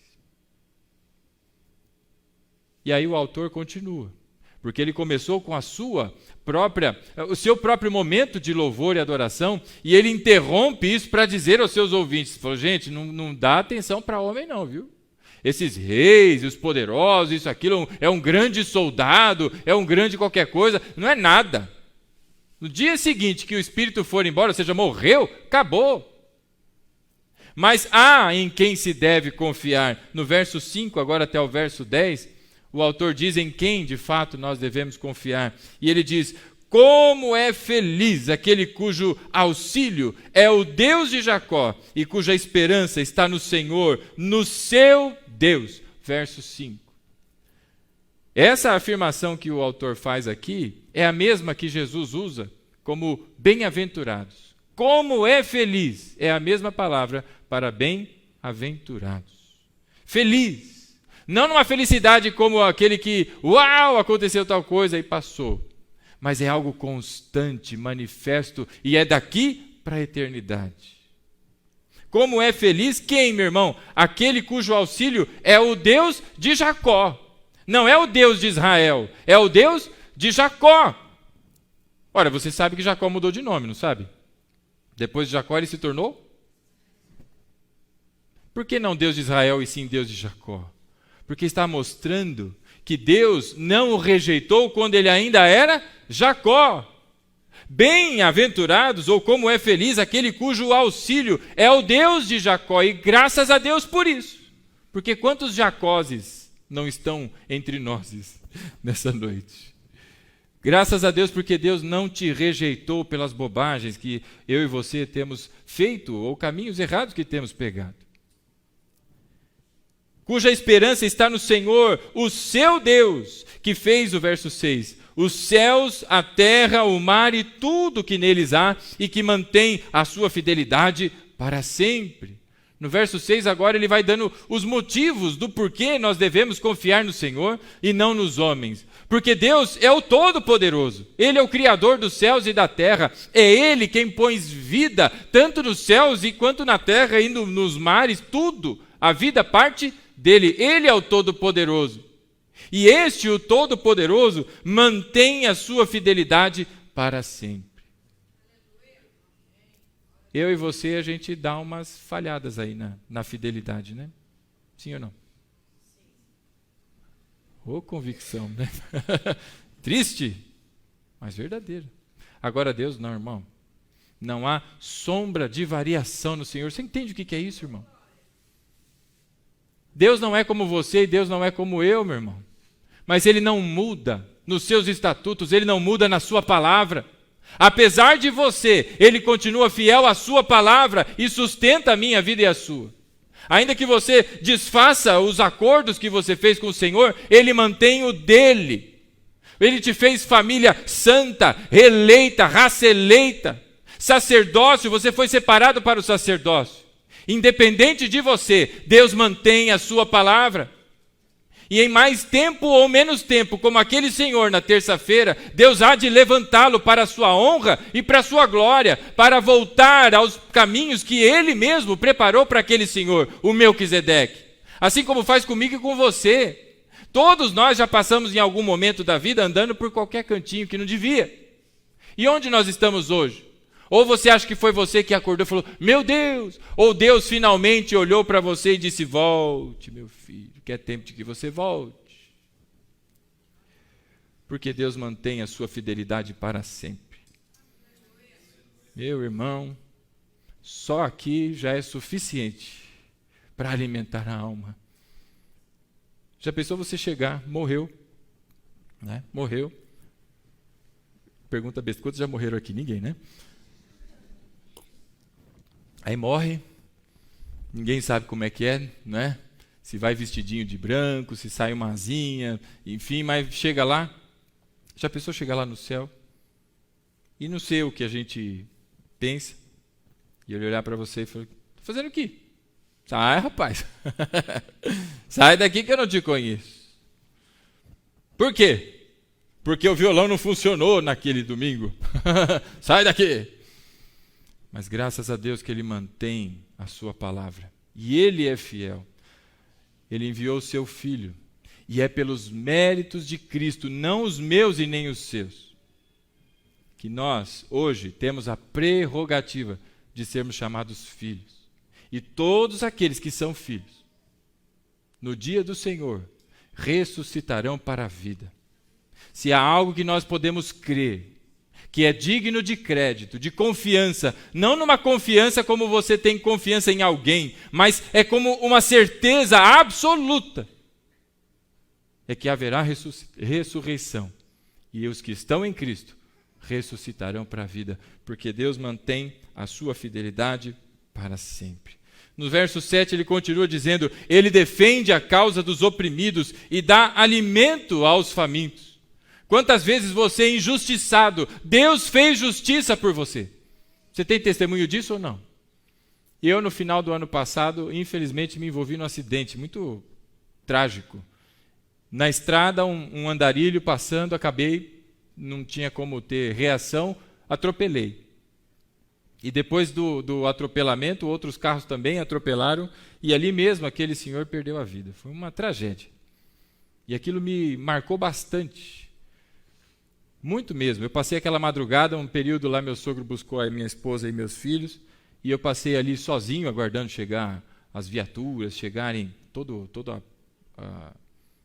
E aí o autor continua, porque ele começou com o seu próprio momento de louvor e adoração, e ele interrompe isso para dizer aos seus ouvintes, falou, gente, não dá atenção para homem não, viu? Esses reis, os poderosos, isso, aquilo, é um grande soldado, é um grande qualquer coisa, não é nada. No dia seguinte que o espírito for embora, ou seja, morreu, acabou. Mas há em quem se deve confiar. No verso 5, agora até o verso 10, o autor diz em quem de fato nós devemos confiar. E ele diz, como é feliz aquele cujo auxílio é o Deus de Jacó e cuja esperança está no Senhor, no seu Deus. Verso 5. Essa afirmação que o autor faz aqui é a mesma que Jesus usa como bem-aventurados. Como é feliz é a mesma palavra para bem-aventurados. Feliz. Não numa felicidade como aquele que, aconteceu tal coisa e passou. Mas é algo constante, manifesto, e é daqui para a eternidade. Como é feliz quem, meu irmão? Aquele cujo auxílio é o Deus de Jacó. Não é o Deus de Israel, é o Deus de Jacó. Ora, você sabe que Jacó mudou de nome, não sabe? Depois de Jacó ele se tornou? Por que não Deus de Israel e sim Deus de Jacó? Porque está mostrando que Deus não o rejeitou quando ele ainda era Jacó. Bem-aventurados, ou como é feliz aquele cujo auxílio é o Deus de Jacó, e graças a Deus por isso. Porque quantos Jacóses não estão entre nós nessa noite? Graças a Deus, porque Deus não te rejeitou pelas bobagens que eu e você temos feito, ou caminhos errados que temos pegado. Cuja esperança está no Senhor, o seu Deus, que fez o verso 6, os céus, a terra, o mar e tudo que neles há, e que mantém a sua fidelidade para sempre. No verso 6 agora ele vai dando os motivos do porquê nós devemos confiar no Senhor e não nos homens. Porque Deus é o Todo-Poderoso, Ele é o Criador dos céus e da terra, é Ele quem põe vida, tanto nos céus e quanto na terra e nos mares, tudo, a vida parte dele, Ele é o Todo-Poderoso. E este, o Todo-Poderoso, mantém a sua fidelidade para sempre. Eu e você, a gente dá umas falhadas aí na fidelidade, né? Sim ou não? Ô convicção, né? Triste, mas verdadeiro. Agora Deus não, irmão. Não há sombra de variação no Senhor. Você entende o que é isso, irmão? Deus não é como você e Deus não é como eu, meu irmão. Mas Ele não muda nos seus estatutos, Ele não muda na sua palavra. Apesar de você, Ele continua fiel à sua palavra e sustenta a minha vida e a sua. Ainda que você desfaça os acordos que você fez com o Senhor, Ele mantém o dele. Ele te fez família santa, eleita, raça eleita. Sacerdócio, você foi separado para o sacerdócio. Independente de você, Deus mantém a sua palavra. E em mais tempo ou menos tempo, como aquele Senhor na terça-feira, Deus há de levantá-lo para a sua honra e para a sua glória, para voltar aos caminhos que Ele mesmo preparou para aquele Senhor, o Melquisedeque. Assim como faz comigo e com você. Todos nós já passamos em algum momento da vida andando por qualquer cantinho que não devia. E onde nós estamos hoje? Ou você acha que foi você que acordou e falou, meu Deus! Ou Deus finalmente olhou para você e disse, volte, meu filho. Que é tempo de que você volte. Porque Deus mantém a sua fidelidade para sempre. Meu irmão, só aqui já é suficiente para alimentar a alma. Já pensou você chegar, morreu, né? Morreu. Pergunta besta, quantos já morreram aqui? Ninguém, né? Aí morre, ninguém sabe como é que é, né? Se vai vestidinho de branco, se sai uma asinha, enfim, mas chega lá, já pensou chegar lá no céu? E não sei o que a gente pensa, e ele olhar para você e falar, estou fazendo o quê? Sai, rapaz, sai daqui que eu não te conheço. Por quê? Porque o violão não funcionou naquele domingo. Sai daqui. Mas graças a Deus que Ele mantém a sua palavra, e Ele é fiel. Ele enviou o seu Filho, e é pelos méritos de Cristo, não os meus e nem os seus, que nós, hoje, temos a prerrogativa de sermos chamados filhos. E todos aqueles que são filhos, no dia do Senhor, ressuscitarão para a vida. Se há algo que nós podemos crer, que é digno de crédito, de confiança, não numa confiança como você tem confiança em alguém, mas é como uma certeza absoluta, é que haverá ressurreição, e os que estão em Cristo ressuscitarão para a vida, porque Deus mantém a sua fidelidade para sempre. No verso 7 ele continua dizendo, Ele defende a causa dos oprimidos e dá alimento aos famintos. Quantas vezes você é injustiçado, Deus fez justiça por você. Você tem testemunho disso ou não? Eu, no final do ano passado, infelizmente, me envolvi num acidente muito trágico. Na estrada, um andarilho passando, acabei, não tinha como ter reação, atropelei. E depois do atropelamento, outros carros também atropelaram, e ali mesmo aquele senhor perdeu a vida. Foi uma tragédia. E aquilo me marcou bastante. Muito mesmo. Eu passei aquela madrugada, um período lá, meu sogro buscou a minha esposa e meus filhos, e eu passei ali sozinho, aguardando chegar as viaturas, chegarem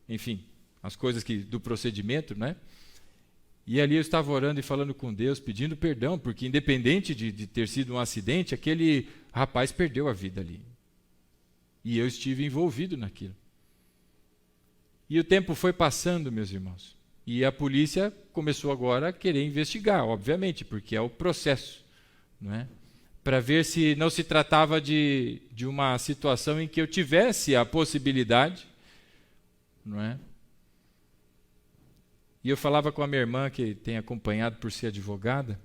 enfim, as coisas do procedimento, né? E ali eu estava orando e falando com Deus, pedindo perdão, porque independente de ter sido um acidente, aquele rapaz perdeu a vida ali. E eu estive envolvido naquilo. E o tempo foi passando, meus irmãos. E a polícia começou agora a querer investigar, obviamente, porque é o processo, não é? Para ver se não se tratava de uma situação em que eu tivesse a possibilidade, não é? E eu falava com a minha irmã, que tem acompanhado por ser advogada,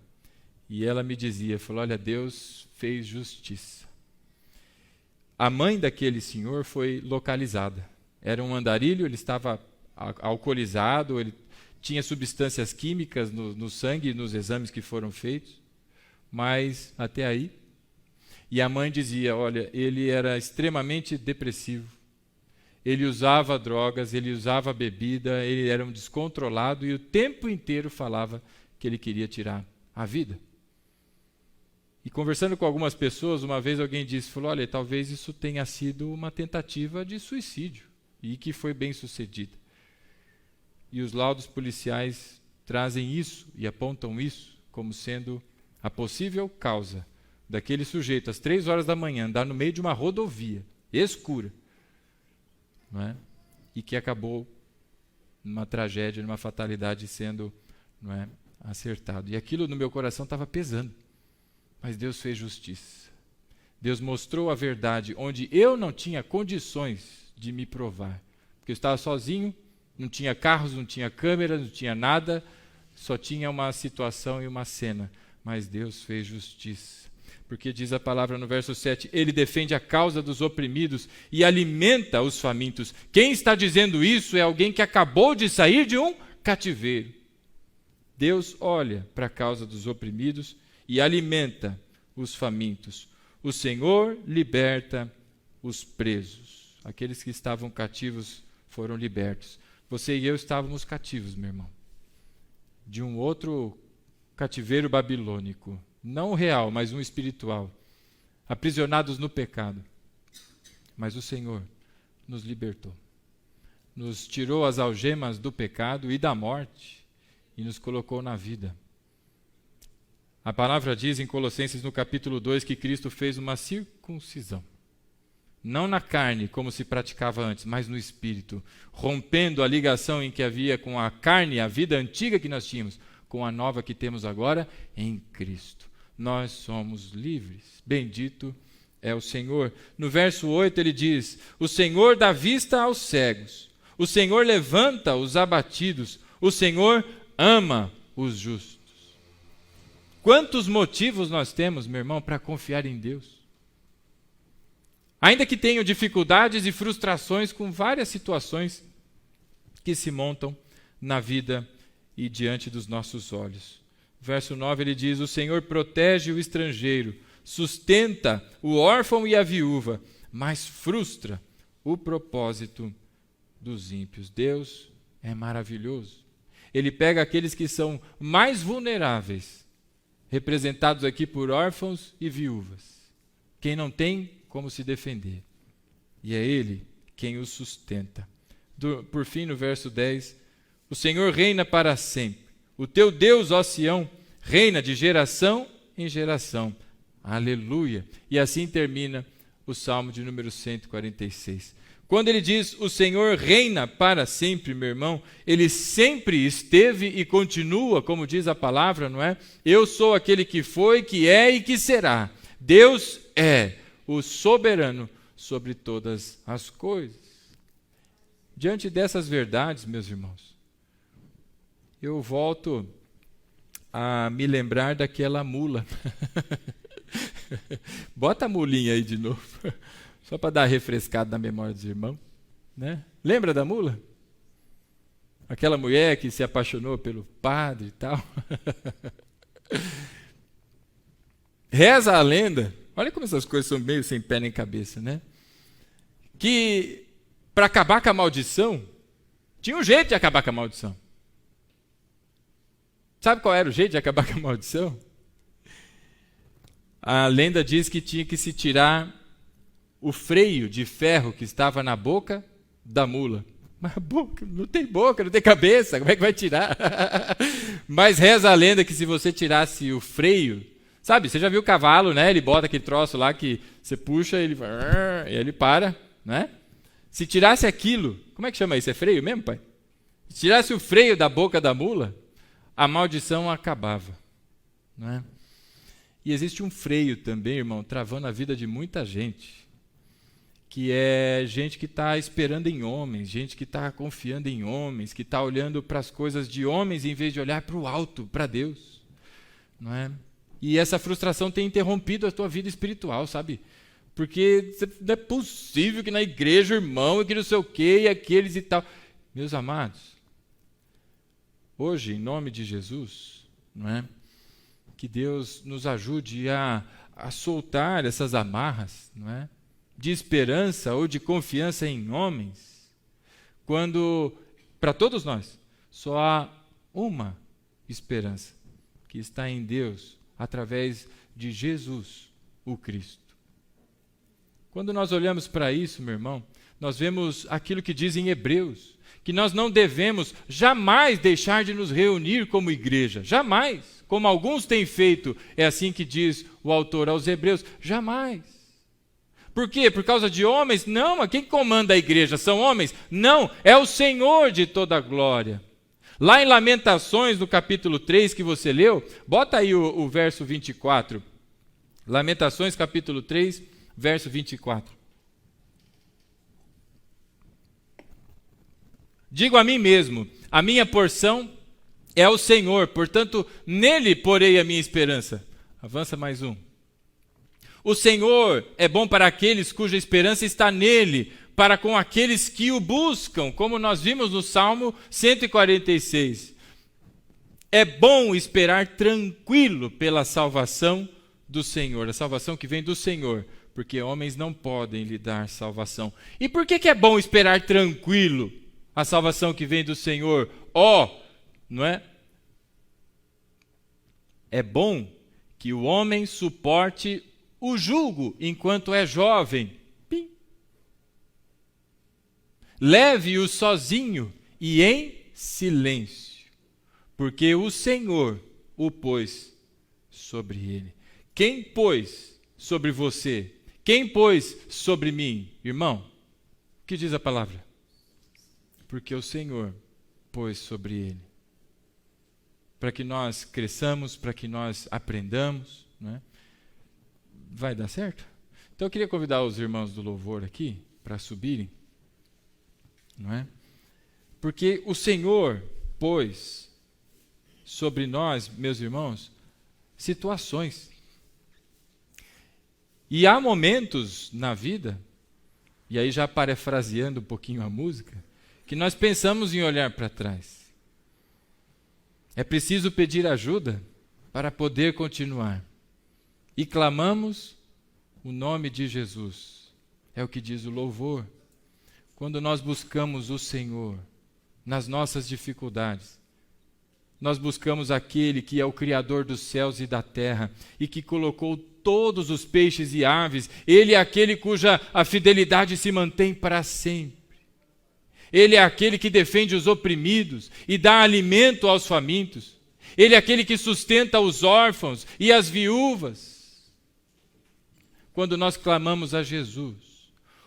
e ela me dizia, falou, olha, Deus fez justiça. A mãe daquele senhor foi localizada. Era um andarilho, ele estava alcoolizado, ele tinha substâncias químicas no sangue e nos exames que foram feitos, mas até aí. E a mãe dizia, olha, ele era extremamente depressivo. Ele usava drogas, ele usava bebida, ele era um descontrolado e o tempo inteiro falava que ele queria tirar a vida. E conversando com algumas pessoas, uma vez alguém disse, falou, olha, talvez isso tenha sido uma tentativa de suicídio e que foi bem sucedida. E os laudos policiais trazem isso e apontam isso como sendo a possível causa daquele sujeito, às 3 horas da manhã, andar no meio de uma rodovia escura, não é? E que acabou numa tragédia, numa fatalidade sendo, não é, acertado. E aquilo no meu coração estava pesando. Mas Deus fez justiça. Deus mostrou a verdade onde eu não tinha condições de me provar. Porque eu estava sozinho, não tinha carros, não tinha câmeras, não tinha nada, só tinha uma situação e uma cena. Mas Deus fez justiça. Porque diz a palavra no verso 7, ele defende a causa dos oprimidos e alimenta os famintos. Quem está dizendo isso é alguém que acabou de sair de um cativeiro. Deus olha para a causa dos oprimidos e alimenta os famintos. O Senhor liberta os presos. Aqueles que estavam cativos foram libertos. Você e eu estávamos cativos, meu irmão, de um outro cativeiro babilônico. Não real, mas um espiritual. Aprisionados no pecado. Mas o Senhor nos libertou. Nos tirou as algemas do pecado e da morte e nos colocou na vida. A palavra diz em Colossenses no capítulo 2 que Cristo fez uma circuncisão. Não na carne, como se praticava antes, mas no espírito, rompendo a ligação em que havia com a carne, a vida antiga que nós tínhamos, com a nova que temos agora em Cristo. Nós somos livres. Bendito é o Senhor. No verso 8 ele diz, o Senhor dá vista aos cegos, o Senhor levanta os abatidos, o Senhor ama os justos. Quantos motivos nós temos, meu irmão, para confiar em Deus? Ainda que tenham dificuldades e frustrações com várias situações que se montam na vida e diante dos nossos olhos. Verso 9 ele diz, o Senhor protege o estrangeiro, sustenta o órfão e a viúva, mas frustra o propósito dos ímpios. Deus é maravilhoso. Ele pega aqueles que são mais vulneráveis, representados aqui por órfãos e viúvas, quem não tem como se defender. E é Ele quem os sustenta. Por fim, no verso 10, o Senhor reina para sempre. O teu Deus, ó Sião, reina de geração em geração. Aleluia. E assim termina o Salmo de número 146. Quando ele diz, o Senhor reina para sempre, meu irmão, ele sempre esteve e continua, como diz a palavra, não é? Eu sou aquele que foi, que é e que será. Deus é o soberano sobre todas as coisas. Diante dessas verdades, meus irmãos, eu volto a me lembrar daquela mula. Bota a mulinha aí de novo, só para dar refrescado na memória dos irmãos, né? Lembra da mula? Aquela mulher que se apaixonou pelo padre e tal. Reza a lenda, olha como essas coisas são meio sem pé nem cabeça, né? Que para acabar com a maldição, tinha um jeito de acabar com a maldição. Sabe qual era o jeito de acabar com a maldição? A lenda diz que tinha que se tirar o freio de ferro que estava na boca da mula. Mas a boca, não tem boca, não tem cabeça, como é que vai tirar? Mas reza a lenda que se você tirasse o freio, sabe, você já viu o cavalo, né? Ele bota aquele troço lá que você puxa, ele vai, e ele para, né? Se tirasse aquilo, como é que chama isso? É freio mesmo, pai? Se tirasse o freio da boca da mula, a maldição acabava, não é? E existe um freio também, irmão, travando a vida de muita gente, que é gente que está esperando em homens, gente que está confiando em homens, que está olhando para as coisas de homens em vez de olhar para o alto, para Deus, não é? E essa frustração tem interrompido a tua vida espiritual, sabe? Porque não é possível que na igreja, irmão, e que não sei o quê, e aqueles e tal. Meus amados, hoje, em nome de Jesus, não é? Que Deus nos ajude a soltar essas amarras, não é? De esperança ou de confiança em homens, quando, para todos nós, só há uma esperança, que está em Deus, através de Jesus, o Cristo. Quando nós olhamos para isso, meu irmão, nós vemos aquilo que diz em Hebreus, que nós não devemos jamais deixar de nos reunir como igreja, jamais, como alguns têm feito, é assim que diz o autor aos Hebreus, jamais. Por quê? Por causa de homens? Não, mas quem comanda a igreja são homens? Não, é o Senhor de toda a glória. Lá em Lamentações, no capítulo 3 que você leu, bota aí o verso 24. Lamentações, capítulo 3, verso 24. Digo a mim mesmo, a minha porção é o Senhor, portanto, nele porei a minha esperança. Avança mais um. O Senhor é bom para aqueles cuja esperança está nele, para com aqueles que o buscam, como nós vimos no Salmo 146. É bom esperar tranquilo pela salvação do Senhor, a salvação que vem do Senhor, porque homens não podem lhe dar salvação. E por que é bom esperar tranquilo a salvação que vem do Senhor? Não é? É bom que o homem suporte o jugo enquanto é jovem. Pim. Leve-o sozinho e em silêncio, porque o Senhor o pôs sobre ele. Quem pôs sobre você? Quem pôs sobre mim? Irmão, o que diz a palavra? Porque o Senhor pôs sobre ele. Para que nós cresçamos, para que nós aprendamos, não é? Vai dar certo? Então eu queria convidar os irmãos do louvor aqui para subirem, não é? Porque o Senhor pôs sobre nós, meus irmãos, situações. E há momentos na vida, e aí já parafraseando um pouquinho a música, que nós pensamos em olhar para trás. É preciso pedir ajuda para poder continuar. E clamamos o nome de Jesus. É o que diz o louvor. Quando nós buscamos o Senhor nas nossas dificuldades, nós buscamos aquele que é o Criador dos céus e da terra e que colocou todos os peixes e aves. Ele é aquele cuja a fidelidade se mantém para sempre. Ele é aquele que defende os oprimidos e dá alimento aos famintos. Ele é aquele que sustenta os órfãos e as viúvas. Quando nós clamamos a Jesus,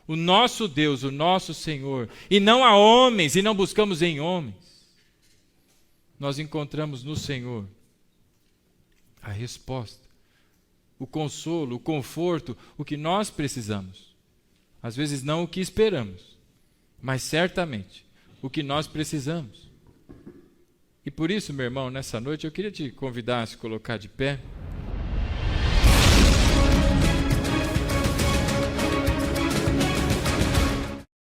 o nosso Deus, o nosso Senhor, e não a homens, e não buscamos em homens, nós encontramos no Senhor a resposta, o consolo, o conforto, o que nós precisamos. Às vezes não o que esperamos, mas certamente o que nós precisamos. E por isso, meu irmão, nessa noite eu queria te convidar a se colocar de pé.